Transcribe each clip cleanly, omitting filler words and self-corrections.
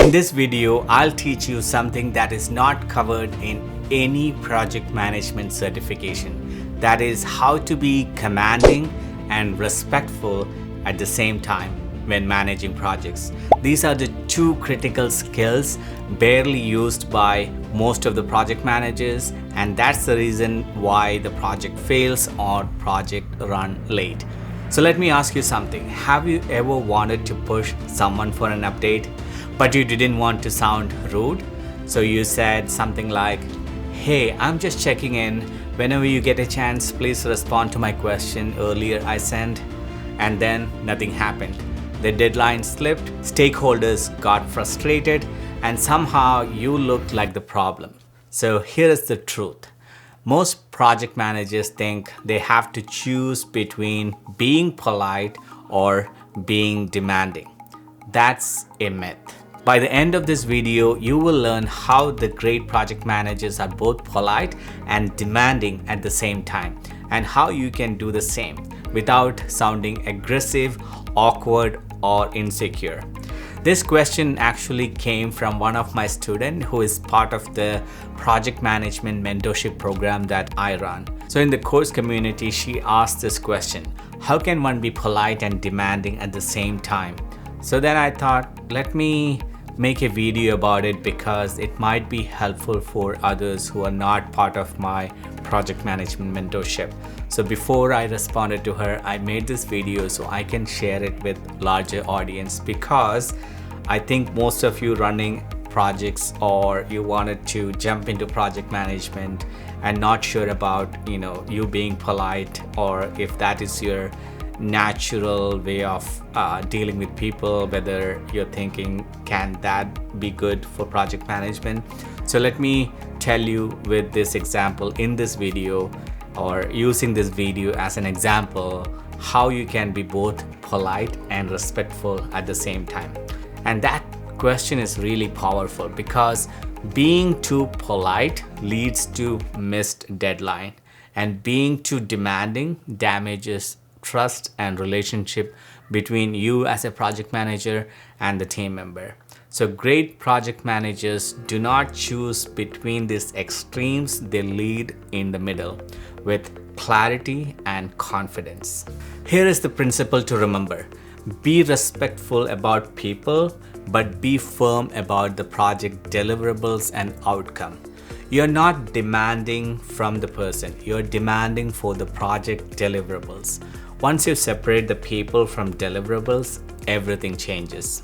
In this video, I'll teach you something that is not covered in any project management certification. That is how to be commanding and respectful at the same time when managing projects. These are the two critical skills barely used by most of the project managers, and that's the reason why the project fails or project run late. So let me ask you something. Have you ever wanted to push someone for an update, but you didn't want to sound rude? So you said something like, "Hey, I'm just checking in. Whenever you get a chance, please respond to my question earlier I sent." And then nothing happened. The deadline slipped, stakeholders got frustrated, and somehow you looked like the problem. So here is the truth. Most project managers think they have to choose between being polite or being demanding. That's a myth. By the end of this video, you will learn how the great project managers are both polite and demanding at the same time, and how you can do the same without sounding aggressive, awkward, or insecure. This question actually came from one of my students who is part of the project management mentorship program that I run. So in the course community, she asked this question: how can one be polite and demanding at the same time? So then I thought, let me make a video about it because it might be helpful for others who are not part of my project management mentorship. So before I responded to her, I made this video so I can share it with larger audience, because I think most of you running projects or you wanted to jump into project management and not sure about you being polite, or if that is your natural way of dealing with people, whether you're thinking, can that be good for project management? So let me tell you with this example in this video, or using this video as an example, how you can be both polite and respectful at the same time. And that question is really powerful because being too polite leads to missed deadline, and being too demanding damages trust and relationship between you as a project manager and the team member. So great project managers do not choose between these extremes, they lead in the middle with clarity and confidence. Here is the principle to remember: be respectful about people, but be firm about the project deliverables and outcome. You're not demanding from the person, you're demanding for the project deliverables. Once you separate the people from deliverables, everything changes.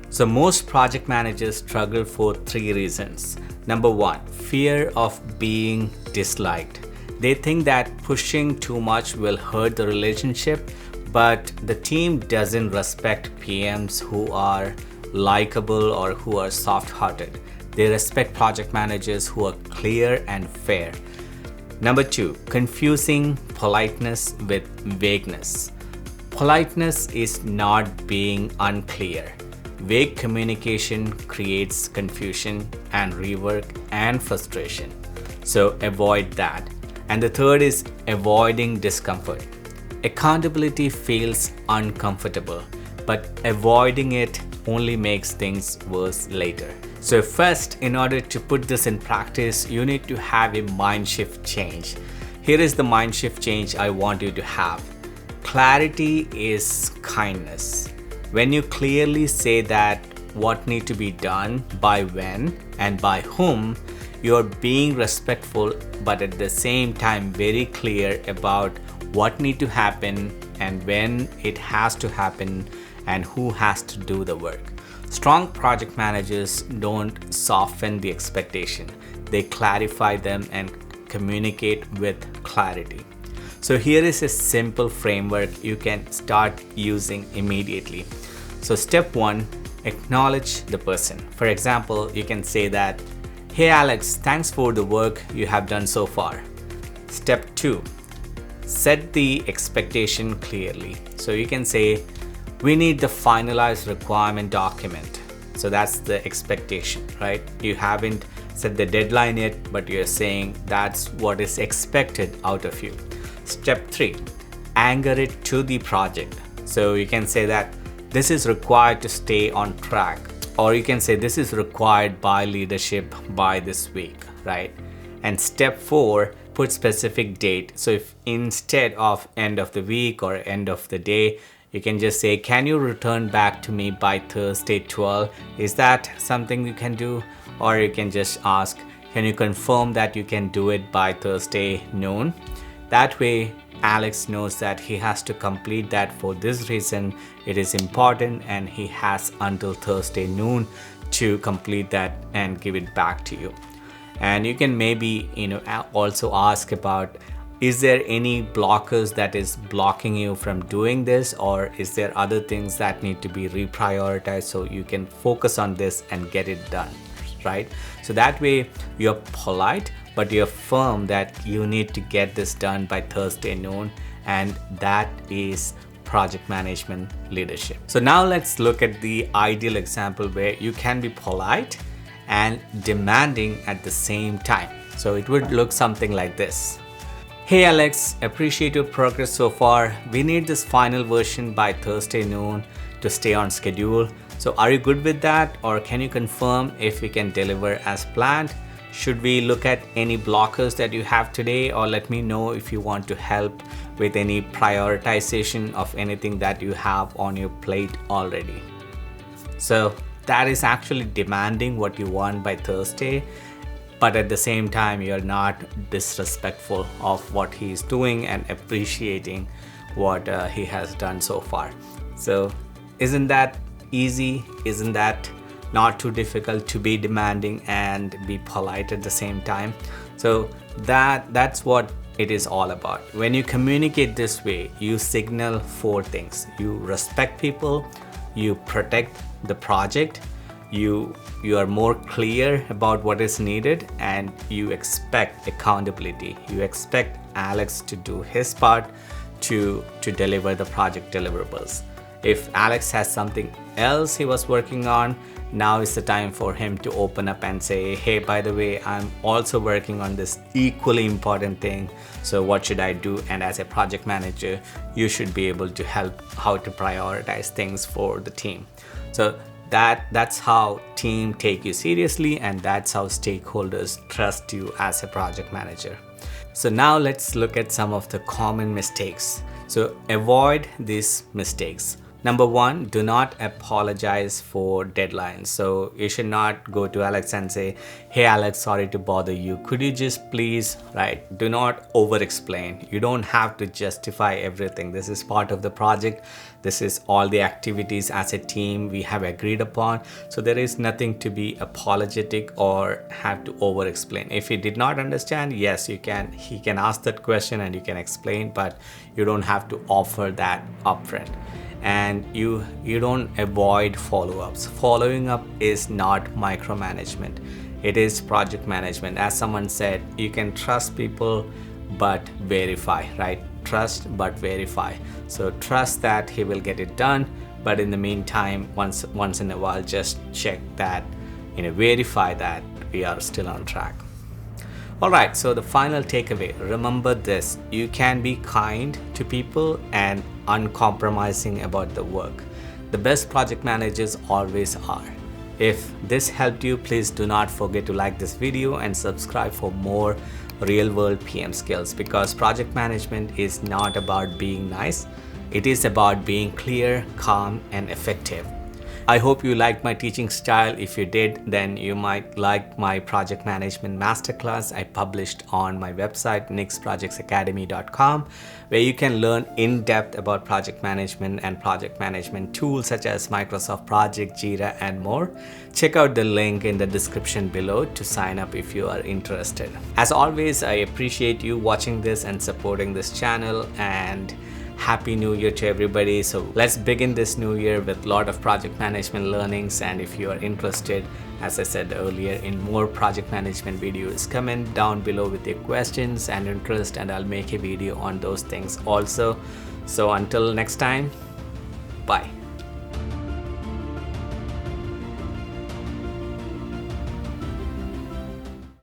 So most project managers struggle for 3 reasons. Number 1, fear of being disliked. They think that pushing too much will hurt the relationship, but the team doesn't respect PMs who are likable or who are soft-hearted. They respect project managers who are clear and fair. Number 2, confusing politeness with vagueness. Politeness is not being unclear. Vague communication creates confusion and rework and frustration. So avoid that. And the third is avoiding discomfort. Accountability feels uncomfortable, but avoiding it only makes things worse later. So first, in order to put this in practice, you need to have a mind shift change. Here is the mind shift change I want you to have. Clarity is kindness. When you clearly say that what needs to be done, by when, and by whom, you're being respectful, but at the same time very clear about what needs to happen and when it has to happen and who has to do the work. Strong project managers don't soften the expectation. They clarify them and communicate with clarity. So here is a simple framework you can start using immediately. So step 1, acknowledge the person. For example, you can say that, "Hey Alex, thanks for the work you have done so far." Step 2, set the expectation clearly. So you can say, "We need the finalized requirement document." So that's the expectation, right? You haven't set the deadline yet, but you're saying that's what is expected out of you. Step 3, anchor it to the project. So you can say that this is required to stay on track, or you can say this is required by leadership by this week, right? And step 4, put specific date. So if instead of end of the week or end of the day, you can just say, can you return back to me by Thursday 12? Is that something you can do? Or you can just ask, can you confirm that you can do it by Thursday noon? That way Alex knows that he has to complete that for this reason. It is important and he has until Thursday noon to complete that and give it back to you. And you can maybe also ask about, is there any blockers that is blocking you from doing this, or is there other things that need to be reprioritized so you can focus on this and get it done, right? So that way you're polite, but you're firm that you need to get this done by Thursday noon, and that is project management leadership. So now let's look at the ideal example where you can be polite and demanding at the same time. So it would look something like this. Hey Alex, appreciate your progress so far. We need this final version by Thursday noon to stay on schedule. So are you good with that, or can you confirm if we can deliver as planned? Should we look at any blockers that you have today, or let me know if you want to help with any prioritization of anything that you have on your plate already. So that is actually demanding what you want by Thursday, but at the same time you're not disrespectful of what he's doing and appreciating what he has done so far. So isn't that easy? Isn't that not too difficult to be demanding and be polite at the same time? So that's what it is all about. When you communicate this way, you signal 4 things. You respect people, you protect the project, you are more clear about what is needed, and you expect accountability. You expect Alex to do his part to deliver the project deliverables. If Alex has something else he was working on, now is the time for him to open up and say, hey, by the way, I'm also working on this equally important thing. So what should I do? And as a project manager, you should be able to help how to prioritize things for the team. So that's how team take you seriously, and that's how stakeholders trust you as a project manager. So now let's look at some of the common mistakes. So avoid these mistakes. Number 1, do not apologize for deadlines. So you should not go to Alex and say, hey Alex, sorry to bother you. Could you just please, right? Do not over explain. You don't have to justify everything. This is part of the project. This is all the activities as a team we have agreed upon. So there is nothing to be apologetic or have to over explain. If he did not understand, yes, he can ask that question and you can explain, but you don't have to offer that upfront. And you don't avoid follow-ups. Following up is not micromanagement. It is project management. As someone said, you can trust people but verify, right? Trust but verify. So trust that he will get it done, but in the meantime, once in a while, just check that, verify that we are still on track. Alright, so the final takeaway, remember this: you can be kind to people and uncompromising about the work. The best project managers always are. If this helped you, please do not forget to like this video and subscribe for more real-world PM skills, because project management is not about being nice. It is about being clear, calm, and effective. I hope you liked my teaching style. If you did, then you might like my project management masterclass I published on my website nixprojectsacademy.com, where you can learn in depth about project management and project management tools such as Microsoft Project, Jira, and more. Check out the link in the description below to sign up if you are interested. As always, I appreciate you watching this and supporting this channel, and Happy New Year to everybody. So let's begin this new year with a lot of project management learnings. And if you are interested, as I said earlier, in more project management videos, comment down below with your questions and interest, and I'll make a video on those things also. So until next time, bye.